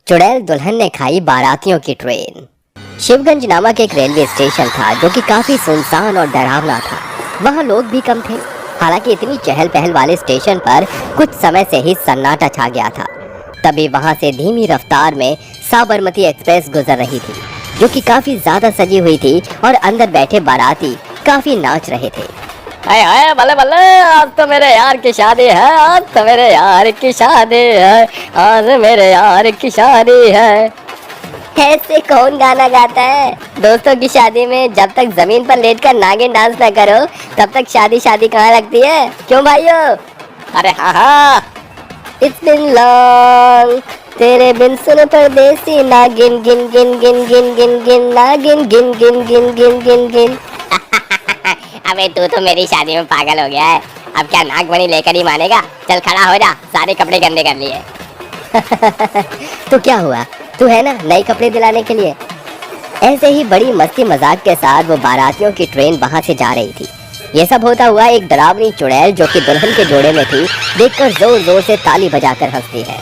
चुड़ैल दुल्हन ने खाई बारातियों की ट्रेन। शिवगंज नामक एक रेलवे स्टेशन था जो कि काफी सुनसान और डरावना था। वहाँ लोग भी कम थे। हालांकि इतनी चहल पहल वाले स्टेशन पर कुछ समय से ही सन्नाटा छा गया था। तभी वहाँ से धीमी रफ्तार में साबरमती एक्सप्रेस गुजर रही थी, जो कि काफी ज्यादा सजी हुई थी और अंदर बैठे बाराती काफी नाच रहे थे। हाय हाय बल्ले बल्ले, आज तो मेरे यार की शादी है, आज तो मेरे यार की शादी है, आज मेरे यार की शादी है। ऐसे कौन गाना गाता है? दोस्तों की शादी में जब तक जमीन पर लेटकर नागिन डांस न करो तब तक शादी शादी कहाँ लगती है? क्यों भाइयों? अरे हाँ हाँ, It's been long, तेरे बिन सुन परदेसी नागिन गिन गिन गिन गिन गिन गिन नागिन गिन गिन गिन गिन गिन गिन। अबे तू तो मेरी शादी में पागल हो गया है। अब क्या नागमणि लेकर ही मानेगा? चल खड़ा हो जा, सारे कपड़े गंदे कर लिए। तो क्या हुआ? तू है ना नए कपड़े दिलाने के लिए। ऐसे ही बड़ी मस्ती मजाक के साथ वो बारातियों की ट्रेन वहां से जा रही थी। ये सब होता हुआ एक डरावनी चुड़ैल जो कि दुल्हन के जोड़े में थी, देखकर जोर जोर से ताली बजाकर हंसती है।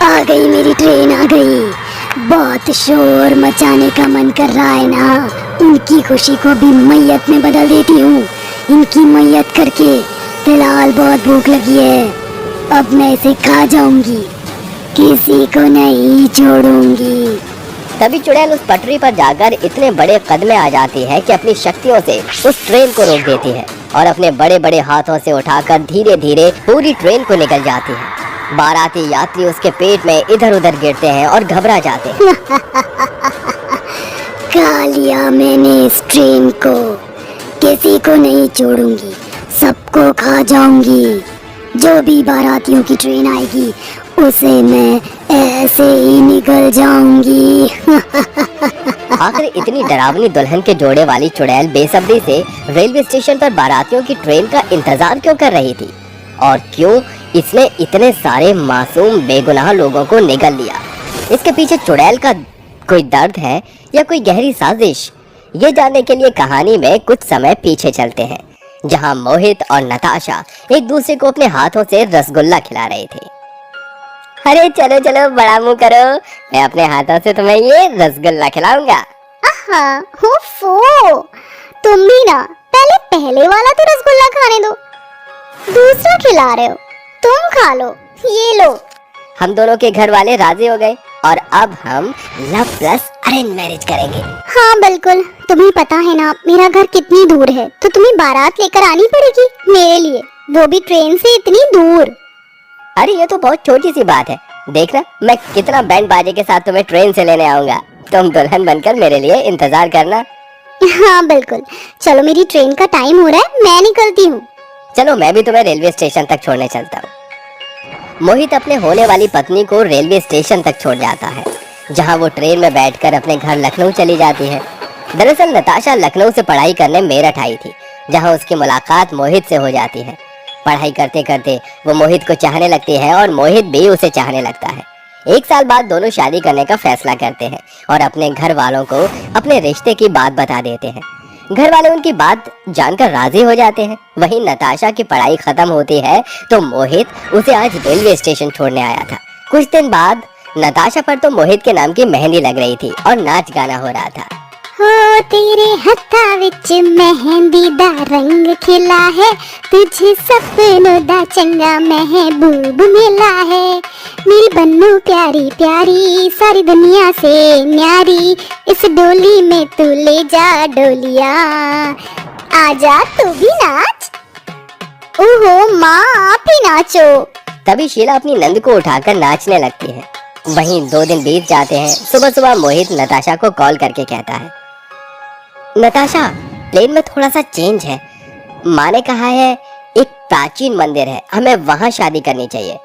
आ गई मेरी ट्रेन, आ गई। बहुत शोर मचाने का मन कर रहा है ना, उनकी खुशी को भी मैयत में बदल देती हूँ। इनकी मैयत करके फिलहाल बहुत भूख लगी है, अब मैं इसे खा जाऊंगी, किसी को नहीं छोड़ूंगी। तभी चुड़ैल उस पटरी पर जाकर इतने बड़े कद में आ जाती है कि अपनी शक्तियों से उस ट्रेन को रोक देती है और अपने बड़े बड़े हाथों से उठाकर धीरे धीरे पूरी ट्रेन को निकल जाती है। बाराती यात्री उसके पेट में इधर उधर गिरते हैं और घबरा जाते हैं। खा लिया मैंने इस ट्रेन को, किसी को नहीं छोड़ूंगी, सबको खा जाऊंगी। जो भी बारातियों की ट्रेन आएगी उसे मैं ऐसे ही निकल जाऊंगी। आखिर इतनी डरावनी दुल्हन के जोड़े वाली चुड़ैल बेसब्री से रेलवे स्टेशन पर बारातियों की ट्रेन का इंतजार क्यों कर रही थी? और क्यों इसने इतने सारे मासूम बेगुनाह लोगों को निगल लिया? इसके पीछे चुड़ैल का कोई दर्द है या कोई गहरी साजिश? ये जानने के लिए कहानी में कुछ समय पीछे चलते हैं, जहां मोहित और नताशा एक दूसरे को अपने हाथों से रसगुल्ला खिला रहे थे। अरे चलो चलो बड़ा मुंह करो, मैं अपने हाथों से तुम्हें ये रसगुल्ला खिलाऊंगा। हुफो, तुम भी ना पहले वाला तो रसगुल्ला खाने दो, दूसरा खिला रहे हो, तुम खा लो, ये लो। हम दोनों के घर वाले राजी हो गए और अब हम लव प्लस अरेंज मैरिज करेंगे। हाँ बिल्कुल, तुम्हें पता है ना मेरा घर कितनी दूर है, तो तुम्हें बारात लेकर आनी पड़ेगी मेरे लिए, वो भी ट्रेन से इतनी दूर। अरे ये तो बहुत छोटी सी बात है, देखना मैं कितना बैंड बाजे के साथ तुम्हें ट्रेन से लेने आऊंगा। तुम दुल्हन बनकर मेरे लिए इंतजार करना। हाँ बिल्कुल, चलो मेरी ट्रेन का टाइम हो रहा है, मैं निकलती हूँ। चलो मैं भी तुम्हें रेलवे स्टेशन तक छोड़ने चलता हूँ। मोहित अपने होने वाली पत्नी को रेलवे स्टेशन तक छोड़ जाता है, जहाँ वो ट्रेन में बैठकर अपने घर लखनऊ चली जाती है। दरअसल नताशा लखनऊ से पढ़ाई करने मेरठ आई थी, जहाँ उसकी मुलाकात मोहित से हो जाती है। पढ़ाई करते करते वो मोहित को चाहने लगती है और मोहित भी उसे चाहने लगता है। एक साल बाद दोनों शादी करने का फैसला करते हैं और अपने घर वालों को अपने रिश्ते की बात बता देते हैं। घर वाले उनकी बात जानकर राजी हो जाते हैं। वहीं नताशा की पढ़ाई खत्म होती है तो मोहित उसे आज रेलवे स्टेशन छोड़ने आया था। कुछ दिन बाद नताशा पर तो मोहित के नाम की मेहंदी लग रही थी और नाच गाना हो रहा था। हो तेरे हत्था विच मेहंदी दा रंग खिला है, तुझे सपनों दा चंगा महबूब मिला है। मेरी बन्नू प्यारी प्यारी, सारी दुनिया से न्यारी, इस डोली में तू ले जा डोलिया, आजा तू भी नाच। ओहो माँ, आप ही नाचो। तभी शीला अपनी नंद को उठाकर नाचने लगती है। वहीं 2 दिन बीत जाते हैं। सुबह सुबह मोहित नताशा को कॉल करके कहता है, नताशा प्लेन में थोड़ा सा चेंज है, माँ ने कहा है एक प्राचीन मंदिर है, हमें वहाँ शादी करनी चाहिए,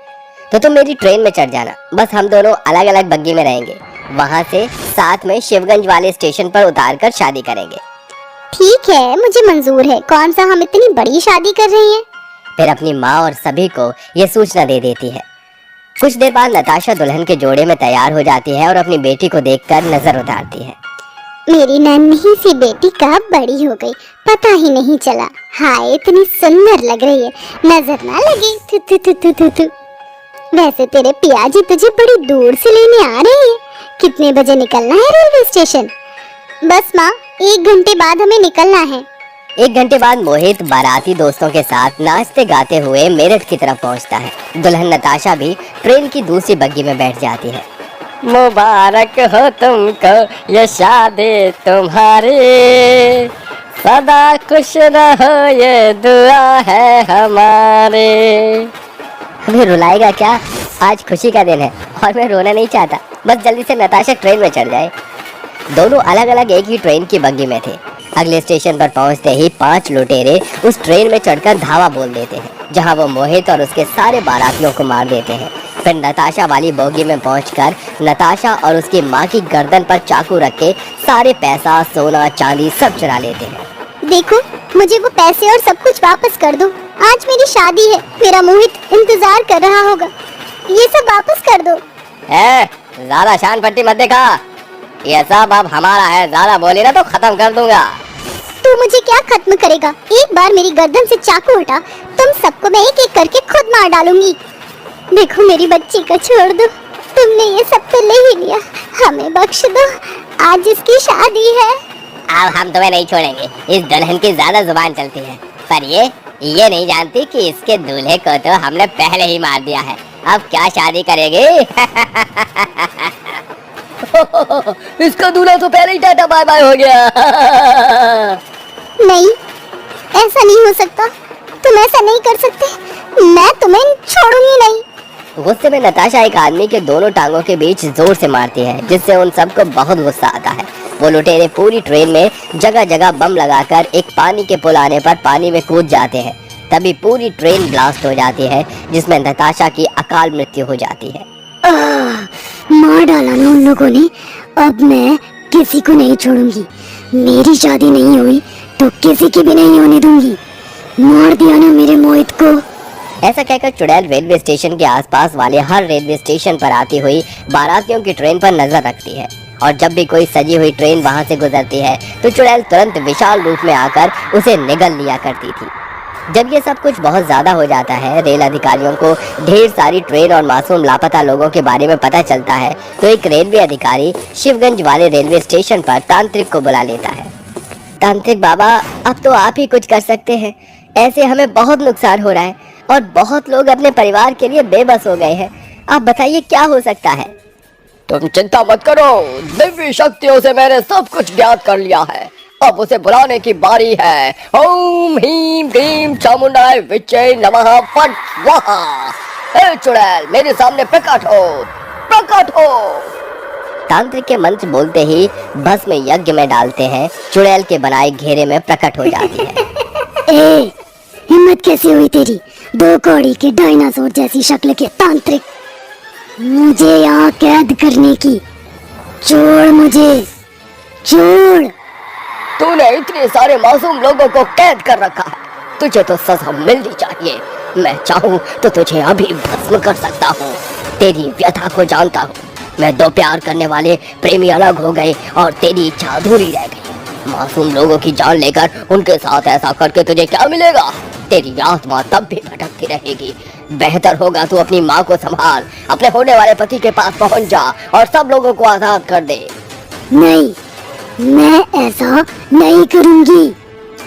तो तुम मेरी ट्रेन में चढ़ जाना। बस हम दोनों अलग अलग बग्गी में रहेंगे, वहाँ से साथ में शिवगंज वाले स्टेशन पर उतारकर शादी करेंगे। ठीक है, मुझे मंजूर है, कौन सा हम इतनी बड़ी शादी कर रही हैं। फिर अपनी माँ और सभी को ये सूचना दे देती है। कुछ देर बाद नताशा दुल्हन के जोड़े में तैयार हो जाती है और अपनी बेटी को देखकर नजर उतारती है। मेरी नन्ही सी बेटी कब बड़ी हो गई पता ही नहीं चला। हाय इतनी सुंदर लग रही है, नजर ना लगे। थु थु थु थु थु थु। वैसे तेरे पियाजी तुझे बड़ी दूर से लेने आ रहे हैं। कितने बजे निकलना है रेलवे स्टेशन? बस माँ, 1 घंटे बाद हमें निकलना है। 1 घंटे बाद मोहित बाराती दोस्तों के साथ नाचते गाते हुए मेरठ की तरफ पहुंचता है। दुल्हन नताशा भी ट्रेन की दूसरी बग्गी में बैठ जाती है। मुबारक हो तुमको ये शादी तुम्हारी, सदा खुश रहो ये दुआ है हमारे। हमें रुलाएगा क्या? आज खुशी का दिन है और मैं रोना नहीं चाहता। बस जल्दी से नताशा ट्रेन में चढ़ जाए। दोनों अलग अलग एक ही ट्रेन की बग्गी में थे। अगले स्टेशन पर पहुंचते ही 5 लुटेरे उस ट्रेन में चढ़कर धावा बोल देते हैं, जहां वो मोहित और उसके सारे बारातियों को मार देते हैं। फिर नताशा वाली बोगी में पहुंचकर नताशा और उसकी माँ की गर्दन पर चाकू रख के सारे पैसा, सोना, चांदी सब चुरा लेते हैं। देखो, मुझे वो पैसे और सब कुछ वापस कर दो। आज मेरी शादी है, मेरा मोहित इंतजार कर रहा होगा। ये सब वापस कर दो। ज्यादा शान पट्टी मत दिखा, ये सब अब हमारा है। ज्यादा बोली ना तो खत्म कर दूंगा। तू मुझे क्या खत्म करेगा? एक बार मेरी गर्दन से चाकू हटा, तुम सबको मैं एक एक करके खुद मार डालूंगी। देखो, मेरी बच्ची को छोड़ दो। तुमने ये सब तो ले ही लिया, हमें बख्श दो। आज इसकी शादी है। अब हम तुम्हें नहीं छोड़ेंगे। इस दुल्हन की ज्यादा जुबान चलती है, पर ये नहीं जानती कि इसके दूल्हे को तो हमने पहले ही मार दिया है। अब क्या शादी करेगी? इसका दूल्हा तो पहले ही टाटा बाय बाय हो गया। नहीं, ऐसा नहीं हो सकता। तुम ऐसा नहीं कर सकते। मैं तुम्हें छोड़ूंगी नहीं। गुस्से में नताशा एक आदमी के दोनों टांगों के बीच जोर से मारती है, जिससे उन सबको बहुत गुस्सा आता है। वो लुटेरे पूरी ट्रेन में जगह जगह बम लगाकर एक पानी के पुल आने पर पानी में कूद जाते हैं। तभी पूरी ट्रेन ब्लास्ट हो जाती है, जिसमें नताशा की अकाल मृत्यु हो जाती है। मार डाला ना उन लोगों ने। अब मैं किसी को नहीं छोड़ूंगी। मेरी शादी नहीं हुई तो किसी की भी नहीं होने दूंगी। मार दिया ना मेरे मोहित को। ऐसा कहकर चुड़ैल रेलवे स्टेशन के आसपास वाले हर रेलवे स्टेशन पर आती हुई बारातियों की ट्रेन पर नजर रखती है, और जब भी कोई सजी हुई ट्रेन वहां से गुजरती है तो चुड़ैल तुरंत विशाल रूप में आकर उसे निगल लिया करती थी। जब ये सब कुछ बहुत ज्यादा हो जाता है, रेल अधिकारियों को ढेर सारी ट्रेन और मासूम लापता लोगों के बारे में पता चलता है, तो एक रेलवे अधिकारी शिवगंज वाले रेलवे स्टेशन पर तांत्रिक को बुला लेता है। तांत्रिक बाबा, अब तो आप ही कुछ कर सकते हैं। ऐसे हमें बहुत नुकसान हो रहा है और बहुत लोग अपने परिवार के लिए बेबस हो गए हैं। आप बताइए क्या हो सकता है? तुम चिंता मत करो, दिव्य शक्तियों से मैंने सब कुछ ज्ञात कर लिया है। अब उसे बुलाने की बारी है। ओम ह्रीम क्लीम चामुंडाय विच्चे नमः फट स्वाहा। हे चुड़ैल, मेरे सामने प्रकट हो, प्रकट हो। तांत्रिक के मंत्र बोलते ही भस्म यज्ञ में डालते हैं, चुड़ैल के बनाए घेरे में प्रकट हो जाती है। ए, हिम्मत कैसे हुई तेरी? 2 कौड़ी के डायनासोर जैसी शक्ल के तांत्रिक, मुझे यहाँ कैद करने की। छोड़ मुझे, छोड़। तूने इतने सारे मासूम लोगों को कैद कर रखा है, तुझे तो सजा मिलनी चाहिए। मैं चाहूँ तो तुझे अभी भस्म कर सकता हूँ। तेरी व्यथा को जानता हूँ। मैं 2 प्यार करने वाले प्रेमी अलग हो गए और तेरी इच्छा अधूरी रह गई। मासूम लोगों की जान लेकर उनके साथ ऐसा करके तुझे क्या मिलेगा? तेरी आत्मा तब भी भटकती रहेगी। बेहतर होगा तू अपनी माँ को संभाल, अपने होने वाले पति के पास पहुँच जा और सब लोगों को आजाद कर दे। नहीं, मैं ऐसा नहीं करूँगी।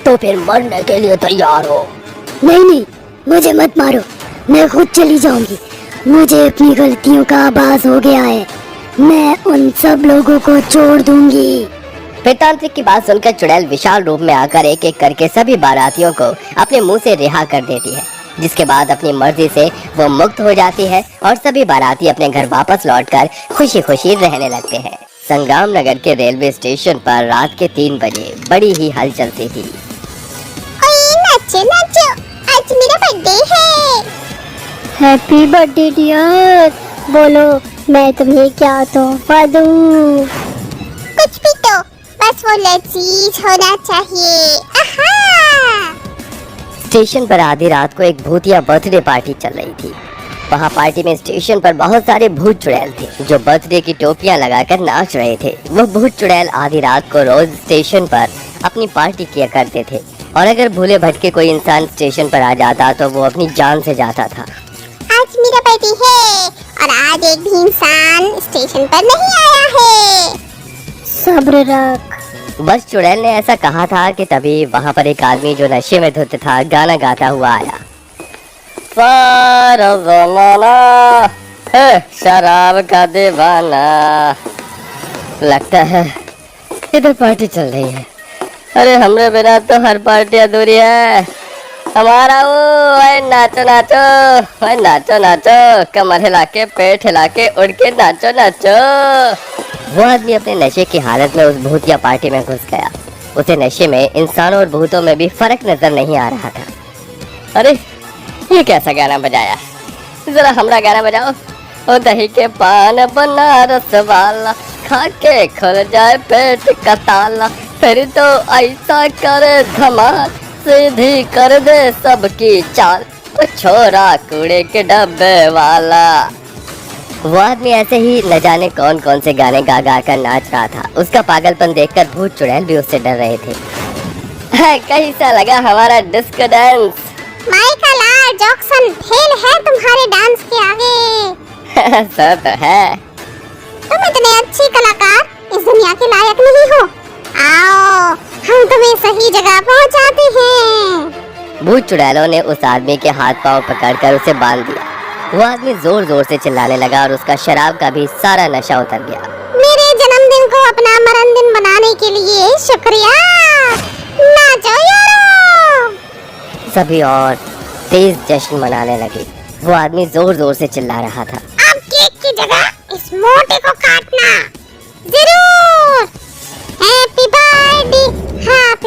तो फिर मरने के लिए तैयार हो। नहीं नहीं, मुझे मत मारो, मैं खुद चली जाऊंगी। मुझे अपनी गलतियों का आभास हो गया है। मैं उन सब लोगों को छोड़ दूंगी। फिर तांत्रिक की बात सुनकर चुड़ैल विशाल रूप में आकर एक एक करके सभी बारातियों को अपने मुंह से रिहा कर देती है, जिसके बाद अपनी मर्जी से वो मुक्त हो जाती है और सभी बाराती अपने घर वापस लौटकर खुशी खुशी रहने लगते हैं। संग्राम नगर के रेलवे स्टेशन पर रात के 3 बजे बड़ी ही हलचल सी थी। ओए नाचो नाचो, आज मेरा बर्थडे है। Happy birthday dear. बोलो, मैं तुम्हें क्या तोहफा दूं? कुछ भी तो, बस वो लजीज होना चाहिए। आहा! स्टेशन पर आधी रात को एक भूतिया बर्थडे पार्टी चल रही थी। वहाँ पार्टी में स्टेशन पर बहुत सारे भूत चुड़ैल थे जो बर्थडे की टोपियां लगाकर नाच रहे थे। वो भूत चुड़ैल आधी रात को रोज स्टेशन पर अपनी पार्टी किया करते थे, और अगर भूले भटके कोई इंसान स्टेशन पर आ जाता तो वो अपनी जान से जाता था। आज मेरा बर्थडे है और आज एक भी इंसान स्टेशन पर नहीं आया है। सब्र रख। बस चुड़ैल ने ऐसा कहा था कि तभी वहां पर एक आदमी जो नशे में धुत था गाना गाता हुआ आया। सारा ज़माना है शराब का दीवाना, लगता है इधर पार्टी चल रही है। अरे हमरे बिना तो हर पार्टी अधूरी है। हमारा वो ओए नाचो नाचो, ओए नाचो नाचो, कमर हिला के पेट हिला के उड़ के नाचो नाचो। वो आदमी अपने नशे की हालत में उस भूतिया पार्टी में घुस गया। उसे नशे में इंसानों और भूतों में भी फर्क नजर नहीं आ रहा था। अरे ये कैसा गाना बजाया, जरा हमरा गाना बजाओ। ओ दही के पान बनारस वाला, खा के खुल जाए पेट का ताला, फिर तो ऐसा करे धमाल, सीधी कर दे सबकी चाल, ओ छोरा कूड़े के डब्बे वाला। वो आदमी ऐसे ही न जाने कौन कौन से गाने गा गा कर नाच रहा था। उसका पागलपन देखकर भूत चुड़ैल भी उससे डर रहे थे। कैसा लगा हमारा disco dance? Michael are Jackson fail है तुम्हारे डांस के आगे। सो तो है। तुम इतने अच्छे कलाकार इस दुनिया के लायक नहीं हो। आओ हम तुम्हें सही जगह पहुंचाते हैं। भूत चुड़ैलों ने उस आदमी के हाथ पांव पकड़कर उसे बांध दिया। वो आदमी जोर जोर से चिल्लाने लगा और उसका शराब का भी सारा नशा उतर गया। मेरे जन्मदिन को अपना मरण दिन बनाने के लिए शुक्रिया। नाचो यारो। सभी और तेज जश्न मनाने लगे। वो आदमी जोर जोर से चिल्ला रहा था। अब केक की जगह इस मोटे को काटना जरूर। हैप्पी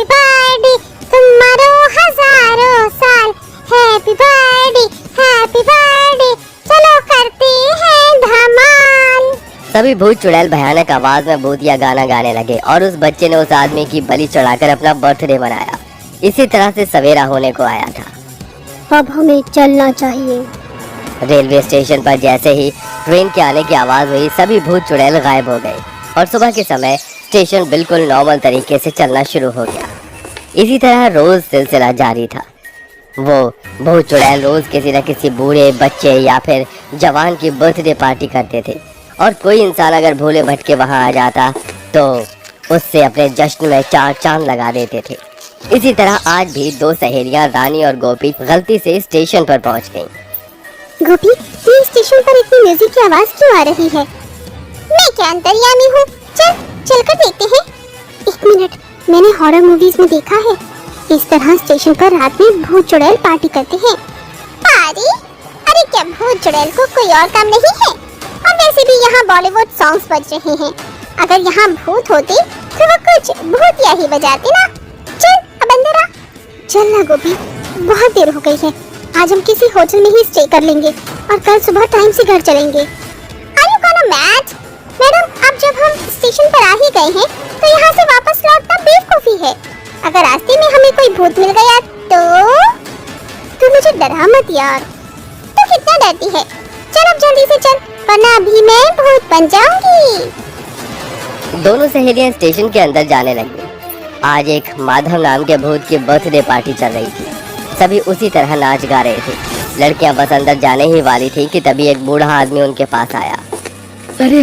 बर्थडे तुम मरो हजारों साल। हैप्पी बर्थडे चलो करते हैं धमाल। सभी भूत चुड़ैल भयानक आवाज में भूतिया गाना गाने लगे और उस बच्चे ने उस आदमी की बलि चढ़ाकर अपना बर्थडे मनाया। इसी तरह से सवेरा होने को आया था। अब हमें चलना चाहिए। रेलवे स्टेशन पर जैसे ही ट्रेन के आने की आवाज हुई, सभी भूत चुड़ैल गायब हो गए और सुबह के समय स्टेशन बिल्कुल नॉर्मल तरीके से चलना शुरू हो गया। इसी तरह रोज सिलसिला जारी था। वो भूत चुड़ैल रोज किसी न किसी बूढ़े बच्चे या फिर जवान की बर्थडे पार्टी करते थे और कोई इंसान अगर भूले भटके वहां आ जाता तो उससे अपने जश्न में चार चांद लगा देते थे। इसी तरह आज भी दो सहेलियां रानी और गोपी गलती से स्टेशन पर पहुंच गईं। गोपी, ये स्टेशन पर इतनी म्यूजिक की आवाज क्यों आ रही है? मैं क्या अंतर्यामी हूँ? चल कर देखते हैं। एक मिनट, मैंने हॉरर मूवीज में देखा है इस तरह स्टेशन पर रात में भूत चुड़ैल पार्टी करते हैं। पार्टी? अरे क्या भूत चुड़ैल को कोई और काम नहीं है? और वैसे भी यहाँ बॉलीवुड सॉन्ग्स बज रहे हैं। अगर यहाँ भूत होते तो वो कुछ भूतिया ही बजाते ना। चल अब अंदर आ। चल ना गोपी, बहुत देर हो गई है। आज हम किसी होटल में ही स्टे कर लेंगे और कल सुबह टाइम से घर चलेंगे। Are you gonna mad? Madam, अब जब हम स्टेशन पर आ ही गए हैं तो यहाँ से वापस लौटना बेवकूफी है। अगर रास्ते में हमें कोई भूत मिल गया तो मुझे डरा मत यार। तो कितना डरती है? चल अब जल्दी से चल, वरना अभी मैं भूत बन जाऊंगी। दोनों सहेलियां स्टेशन के अंदर जाने लगी। आज एक माधव नाम के भूत की बर्थडे पार्टी चल रही थी। सभी उसी तरह नाच गा रहे थे। लड़कियां बस अंदर जाने ही वाली थी कि तभी एक बूढ़ा आदमी उनके पास आया। अरे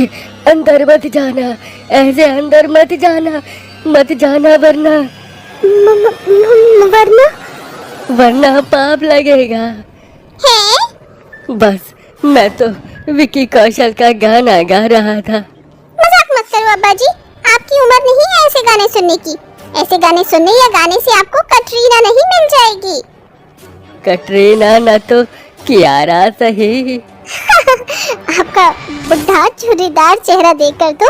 अंदर मत जाना, ऐसे अंदर मत जाना वरना पाप लगेगा। है? बस मैं तो विकी कौशल का गाना गा रहा था। मजाक मत करो अब्बा जी, आपकी उम्र नहीं है ऐसे गाने सुनने की। ऐसे गाने सुनने या गाने से आपको कटरीना नहीं मिल जाएगी। कटरीना न तो कियारा सही। आपका बुढ़ा चूड़ीदार चेहरा देखकर तो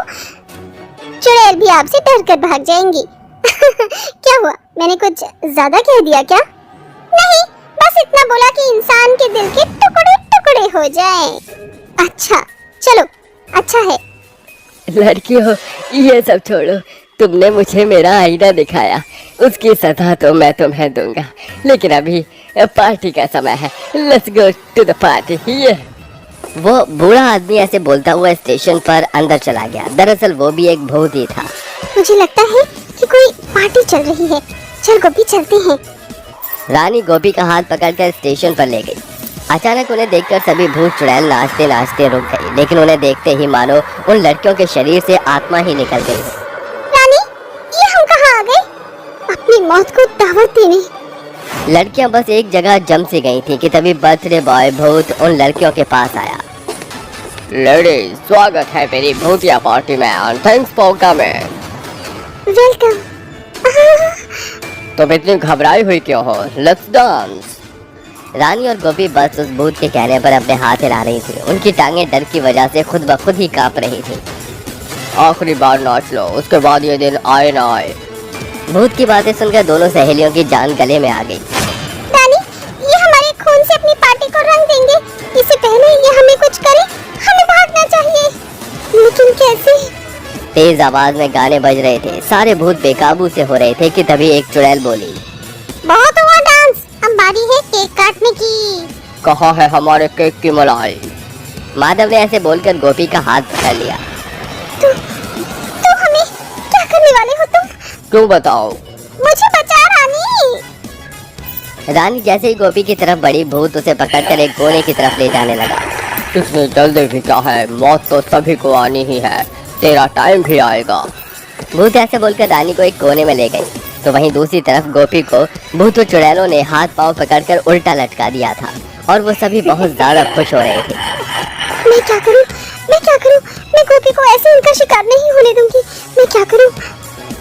चुड़ैल भी आपसे डर कर भाग जाएंगी। क्या हुआ, मैंने कुछ ज्यादा कह दिया क्या? नहीं, बस इतना बोला कि इंसान के दिल के टुकड़े टुकड़े हो जाएं। अच्छा चलो, अच्छा है। लड़कियों, ये सब छोड़ो। तुमने मुझे मेरा आईना दिखाया, उसकी सजा तो मैं तुम्हें दूंगा। लेकिन अभी पार्टी का समय है। Let's go to the party. ये वो बूढ़ा आदमी ऐसे बोलता हुआ स्टेशन पर अंदर चला गया। दरअसल वो भी एक भूत ही था। मुझे लगता है कि कोई पार्टी चल रही है। चल गोपी, चलते हैं। रानी गोपी का हाथ पकड़कर स्टेशन पर ले गई। अचानक उन्हें देखकर सभी भूत चुड़ैल नाचते नाचते रुक गई, लेकिन उन्हें देखते ही मानो उन लड़कियों के शरीर से आत्मा ही निकल गई। रानी, ये हम कहाँ आ गए? अपनी मौत को दावत देने। लड़कियां बस एक जगह जम सी गई थी कि तभी बर्थडे बॉय भूत उन लड़कियों के पास आया। लेडीज, स्वागत है मेरी भूतिया पार्टी में और थैंक्स फॉर कमिंग। वेलकम। तुम इतनी घबराई हुई क्यों हो? Let's dance. रानी और गोपी बस उस भूत के कहने पर अपने हाथ हिला रही थी। उनकी टांगें डर की वजह से खुद ब खुद ही कांप रही थी। आखिरी बार नाच लो, उसके बाद ये दिन आए ना आए। भूत की बातें सुनकर दोनों सहेलियों की जान गले में आ गई। रानी, ये हमारे खून से अपनी पार्टी को रंग देंगे। इससे पहले ये हमें कुछ करे, हमें भागना चाहिए। लेकिन कैसे? तेज आवाज में गाने बज रहे थे। सारे भूत बेकाबू से हो रहे थे कि तभी एक चुड़ैल बोली, बहुत हुआ डांस, अब बारी है केक काटने की। कहाँ है हमारे केक की मलाई? माधव ने ऐसे बोलकर गोपी का हाथ पकड़ लिया। तो हमें क्या करने वाले हो तुम? क्यों बताओ? मुझे बचा रानी। रानी जैसे ही गोपी की तरफ बढ़ी, भूत उसे पकड़कर एक कोने की तरफ ले जाने लगा। इतनी जल्दी भी क्या है, मौत तो सभी को आनी ही है, तेरा टाइम भी आएगा। भूत ऐसे बोलकर रानी को एक कोने में ले गई, तो वहीं दूसरी तरफ गोपी को भूत चुड़ैलों ने हाथ पांव पकड़कर उल्टा लटका दिया था और वो सभी बहुत ज्यादा खुश हो रहे थे। मैं क्या करूं? मैं क्या करूं? मैं गोपी को ऐसे उनका शिकार नहीं होने दूंगी। मैं क्या करूं?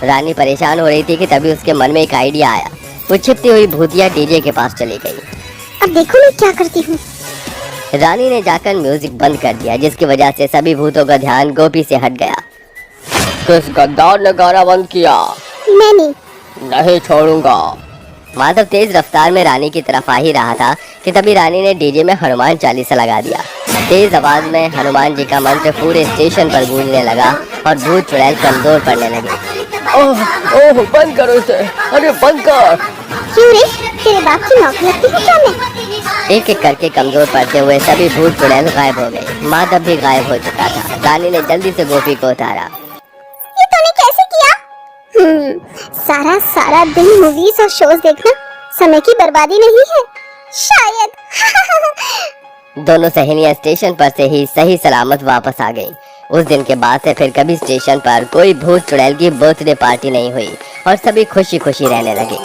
रानी परेशान हो रही थी कि तभी उसके मन में एक आइडिया आया। वो छिपती हुई भूतिया डीजे के पास चली गई। अब देखो मैं क्या करती हूँ। रानी ने जाकर म्यूजिक बंद कर दिया, जिसकी वजह से सभी भूतों का ध्यान गोपी से हट गया। किस गद्दार ने गाना बंद किया? मैंने। नहीं छोड़ूंगा। माधव तेज रफ्तार में रानी की तरफ आ ही रहा था कि तभी रानी ने डीजे में हनुमान चालीसा लगा दिया। तेज आवाज में हनुमान जी का मंत्र पूरे स्टेशन पर गूंजने लगा और भूत चुड़ैल कमजोर पड़ने लगे। ओह ओह, बंद करो इसे, अरे बंद कर। क्यों रे, तेरे बाप की नौकरी लगती हूँ क्या मैं? एक एक करके कमजोर पड़ते हुए सभी भूत चुड़ैल गायब हो गए। माधव भी गायब हो चुका था। रानी ने जल्दी से गोपी को उतारा। ये तूने कैसे किया? सारा दिन मूवीज और शोज देखना समय की बर्बादी नहीं है शायद। दोनों सहेलियां स्टेशन पर से ही सही सलामत वापस आ गईं। उस दिन के बाद से फिर कभी स्टेशन पर कोई भूत चुड़ैल की बर्थडे पार्टी नहीं हुई और सभी खुशी खुशी रहने लगे।